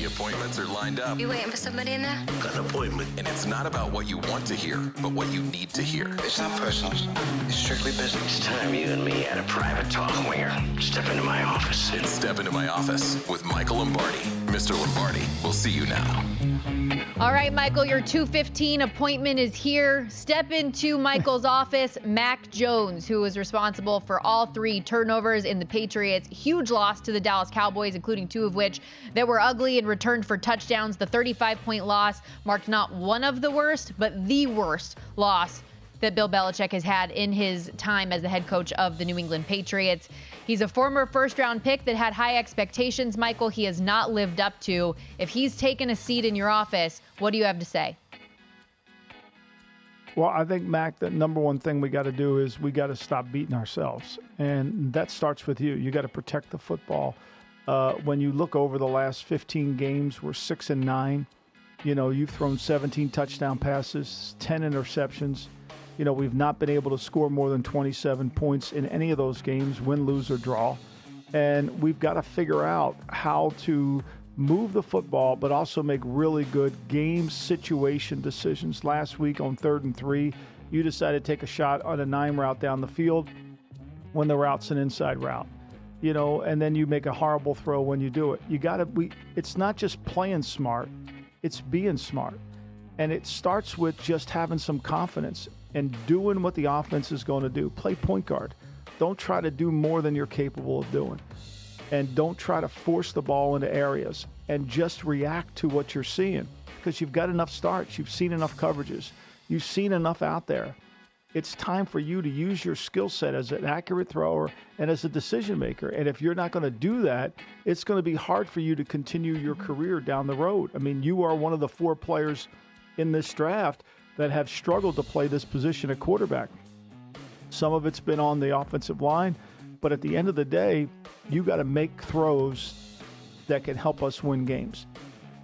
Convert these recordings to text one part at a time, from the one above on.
The appointments are lined up. You waiting for somebody in there? Got an appointment. And it's not about what you want to hear, but what you need to hear. It's not personal. It's strictly business. It's time you and me had a private talk, Winger. Step into my office. It's Step Into My Office with Michael Lombardi. Mr. Lombardi, we'll see you now. All right, Michael, your 2:15 appointment is here. Step into Michael's office. Mac Jones, who was responsible for all 3 turnovers in the Patriots' huge loss to the Dallas Cowboys, including 2 of which that were ugly and returned for touchdowns. The 35-point loss marked not one of the worst, but the worst loss that Bill Belichick has had in his time as the head coach of the New England Patriots. He's a former first-round pick that had high expectations, Michael. He has not lived up to. If he's taken a seat in your office, what do you have to say? Well, I think, Mac, the number one thing we got to do is we got to stop beating ourselves. And that starts with you. You got to protect the football. When you look over the last 15 games, we're 6-9. You know, you've thrown 17 touchdown passes, 10 interceptions. You know, we've not been able to score more than 27 points in any of those games, win, lose, or draw. And we've got to figure out how to move the football, but also make really good game situation decisions. Last week on 3rd and 3, you decided to take a shot on a 9 route down the field when the route's an inside route. You know, and then you make a horrible throw when you do it. You got to it's not just playing smart, it's being smart. And it starts with just having some confidence and doing what the offense is going to do. Play point guard. Don't try to do more than you're capable of doing. And don't try to force the ball into areas, and just react to what you're seeing, because you've got enough starts. You've seen enough coverages. You've seen enough out there. It's time for you to use your skill set as an accurate thrower and as a decision maker. And if you're not going to do that, it's going to be hard for you to continue your career down the road. I mean, you are one of the 4 players in this draft that have struggled to play this position at quarterback. Some of it's been on the offensive line, but at the end of the day, you got to make throws that can help us win games.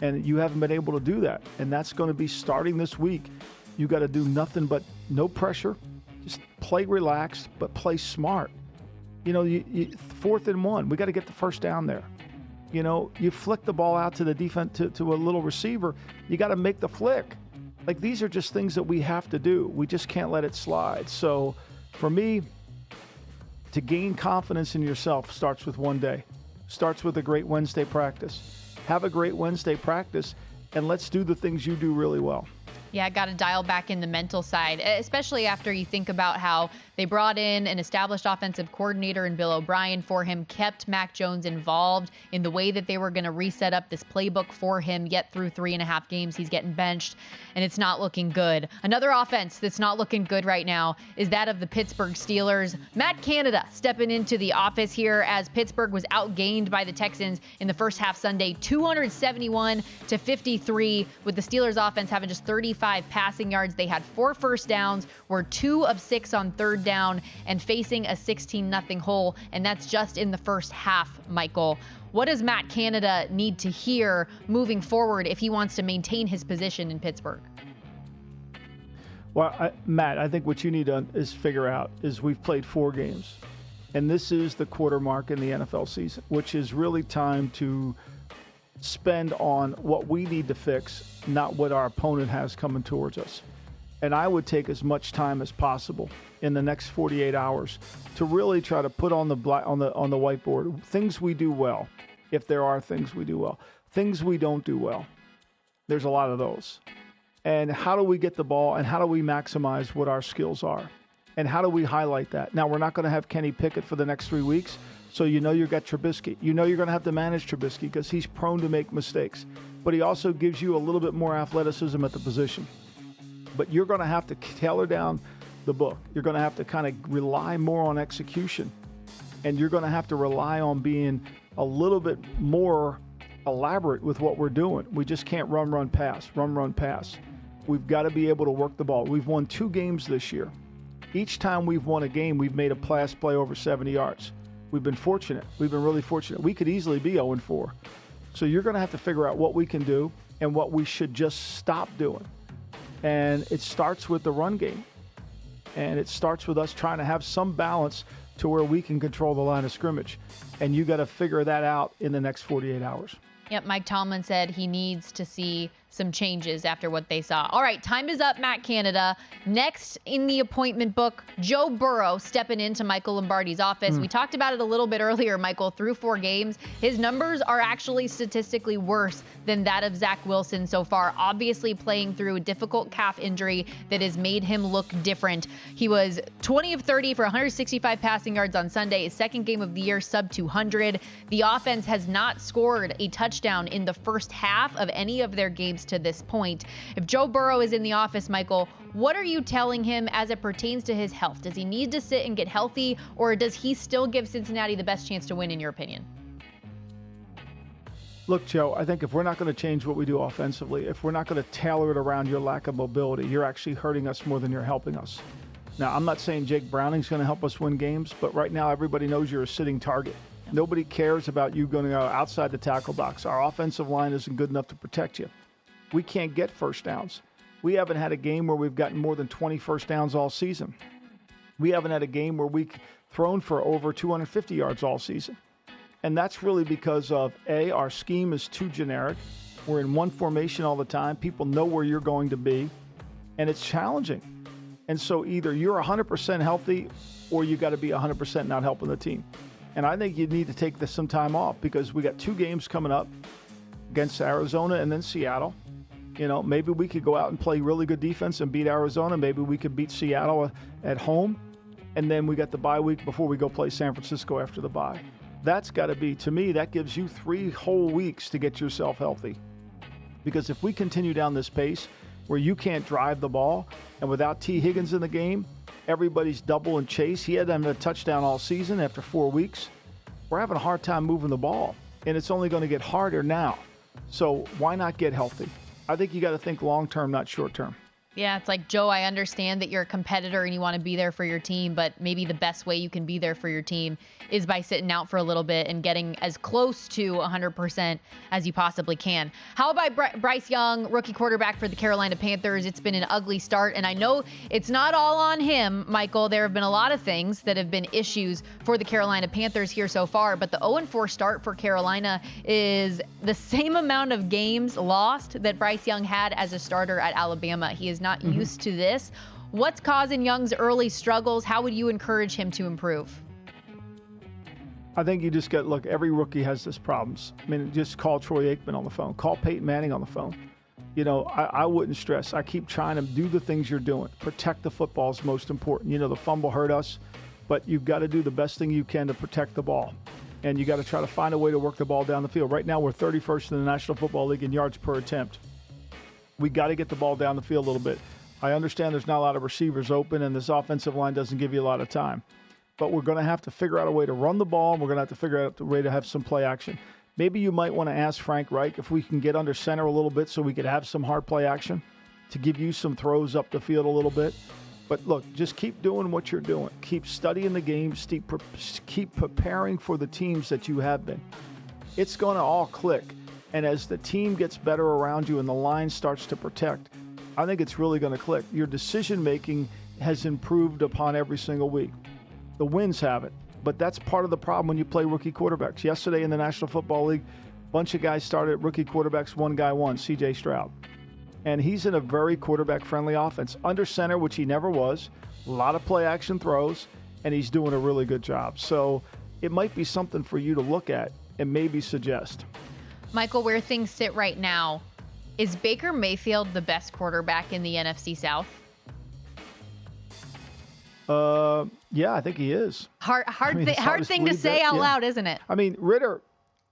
And you haven't been able to do that. And that's going to be starting this week. You got to do nothing but no pressure, just play relaxed, but play smart. You know, 4th and 1, we got to get the first down there. You know, you flick the ball out to the defense, to a little receiver, you got to make the flick. Like, these are just things that we have to do. We just can't let it slide. So for me, to gain confidence in yourself starts with one day. Starts with a great Wednesday practice. Have a great Wednesday practice, and let's do the things you do really well. Yeah, got to dial back in the mental side, especially after you think about how they brought in an established offensive coordinator in Bill O'Brien for him, kept Mac Jones involved in the way that they were going to reset up this playbook for him, yet through 3.5 games, he's getting benched, and it's not looking good. Another offense that's not looking good right now is that of the Pittsburgh Steelers. Matt Canada stepping into the office here as Pittsburgh was outgained by the Texans in the first half Sunday, 271-53, with the Steelers offense having just 35 passing yards. They had 4 first downs, were 2 of 6 on 3rd down, and facing a 16-0 hole, and that's just in the first half, Michael. What does Matt Canada need to hear moving forward if he wants to maintain his position in Pittsburgh? Well, Matt, I think what you need to figure out is we've played 4 games, and this is the quarter mark in the NFL season, which is really time to spend on what we need to fix, not what our opponent has coming towards us. And I would take as much time as possible in the next 48 hours to really try to put on the whiteboard things we do well, if there are things we do well, things we don't do well. There's a lot of those. And how do we get the ball, and how do we maximize what our skills are? And how do we highlight that? Now, we're not going to have Kenny Pickett for the next 3 weeks, so you know you've got Trubisky. You know you're going to have to manage Trubisky because he's prone to make mistakes. But he also gives you a little bit more athleticism at the position. But you're going to have to tailor down the book. You're going to have to kind of rely more on execution. And you're going to have to rely on being a little bit more elaborate with what we're doing. We just can't run, pass. We've got to be able to work the ball. We've won 2 games this year. Each time we've won a game, we've made a pass play over 70 yards. We've been fortunate. We've been really fortunate. We could easily be 0-4. So you're going to have to figure out what we can do and what we should just stop doing. And it starts with the run game. And it starts with us trying to have some balance to where we can control the line of scrimmage. And you got to figure that out in the next 48 hours. Yep, Mike Tomlin said he needs to see some changes after what they saw. All right, time is up, Matt Canada. Next in the appointment book, Joe Burrow stepping into Michael Lombardi's office. We talked about it a little bit earlier, Michael. Through 4 games, his numbers are actually statistically worse than that of Zach Wilson so far, obviously playing through a difficult calf injury that has made him look different. He was 20 of 30 for 165 passing yards on Sunday, his second game of the year, sub 200. The offense has not scored a touchdown in the first half of any of their games to this point. If Joe Burrow is in the office, Michael, what are you telling him as it pertains to his health? Does he need to sit and get healthy, or does he still give Cincinnati the best chance to win, in your opinion? Look, Joe, I think if we're not going to change what we do offensively, if we're not going to tailor it around your lack of mobility, you're actually hurting us more than you're helping us. Now, I'm not saying Jake Browning's going to help us win games, but right now everybody knows you're a sitting target. Nobody cares about you going outside the tackle box. Our offensive line isn't good enough to protect you. We can't get first downs. We haven't had a game where we've gotten more than 20 first downs all season. We haven't had a game where we've thrown for over 250 yards all season. And that's really because of, A, our scheme is too generic. We're in one formation all the time. People know where you're going to be, and it's challenging. And so either you're 100% healthy or you got to be 100% not helping the team. And I think you need to take some time off because we got 2 games coming up against Arizona and then Seattle. You know, maybe we could go out and play really good defense and beat Arizona. Maybe we could beat Seattle at home. And then we got the bye week before we go play San Francisco after the bye. That's got to be, to me, that gives you 3 whole weeks to get yourself healthy. Because if we continue down this pace where you can't drive the ball, and without T. Higgins in the game, everybody's double and chase. He hadn't had a touchdown all season after 4 weeks. We're having a hard time moving the ball, and it's only going to get harder now. So why not get healthy? I think you got to think long-term, not short-term. Yeah, it's like, Joe, I understand that you're a competitor and you want to be there for your team, but maybe the best way you can be there for your team is by sitting out for a little bit and getting as close to 100% as you possibly can. How about Bryce Young, rookie quarterback for the Carolina Panthers? It's been an ugly start, and I know it's not all on him, Michael. There have been a lot of things that have been issues for the Carolina Panthers here so far, but the 0-4 start for Carolina is the same amount of games lost that Bryce Young had as a starter at Alabama. He is not used to this. What's causing Young's early struggles? How would you encourage him to improve? I think you just look, every rookie has this problems. I mean, just call Troy Aikman on the phone. Call Peyton Manning on the phone. You know, I wouldn't stress. I keep trying to do the things you're doing. Protect the football is most important. You know, the fumble hurt us, but you've got to do the best thing you can to protect the ball. And you got to try to find a way to work the ball down the field. Right now, we're 31st in the National Football League in yards per attempt. We got to get the ball down the field a little bit. I understand there's not a lot of receivers open, and this offensive line doesn't give you a lot of time. But we're going to have to figure out a way to run the ball, and we're going to have to figure out a way to have some play action. Maybe you might want to ask Frank Reich if we can get under center a little bit so we could have some hard play action to give you some throws up the field a little bit. But look, just keep doing what you're doing. Keep studying the games. Keep preparing for the teams that you have been. It's going to all click. And as the team gets better around you and the line starts to protect, I think it's really going to click. Your decision-making has improved upon every single week. The wins haven't, but that's part of the problem when you play rookie quarterbacks. Yesterday in the National Football League, a bunch of guys started rookie quarterbacks. One guy won, C.J. Stroud. And he's in a very quarterback-friendly offense. Under center, which he never was, a lot of play-action throws, and he's doing a really good job. So it might be something for you to look at and maybe suggest. Michael, where things sit right now, is Baker Mayfield the best quarterback in the NFC South? Yeah, I think he is. Hard thing to say out loud, isn't it? I mean, Ritter,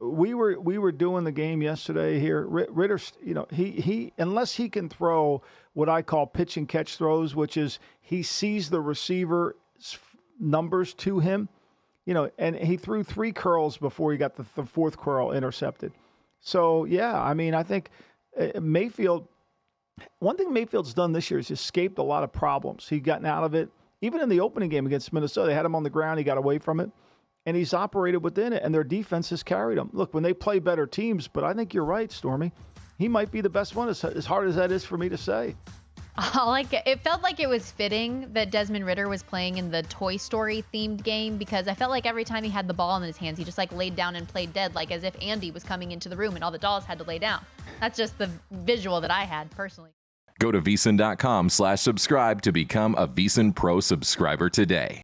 we were doing the game yesterday here. Ritter, you know, he unless he can throw what I call pitch and catch throws, which is he sees the receiver's numbers to him, you know, and he threw 3 curls before he got the 4th curl intercepted. So, yeah, I mean, I think Mayfield, one thing Mayfield's done this year is escaped a lot of problems. He's gotten out of it. Even in the opening game against Minnesota, they had him on the ground. He got away from it, and he's operated within it, and their defense has carried him. Look, when they play better teams, but I think you're right, Stormy. He might be the best one, as hard as that is for me to say. It felt like it was fitting that Desmond Ridder was playing in the Toy Story themed game, because I felt like every time he had the ball in his hands, he just like laid down and played dead, like as if Andy was coming into the room and all the dolls had to lay down. That's just the visual that I had personally. Go to VSiN.com/subscribe to become a VSiN Pro subscriber today.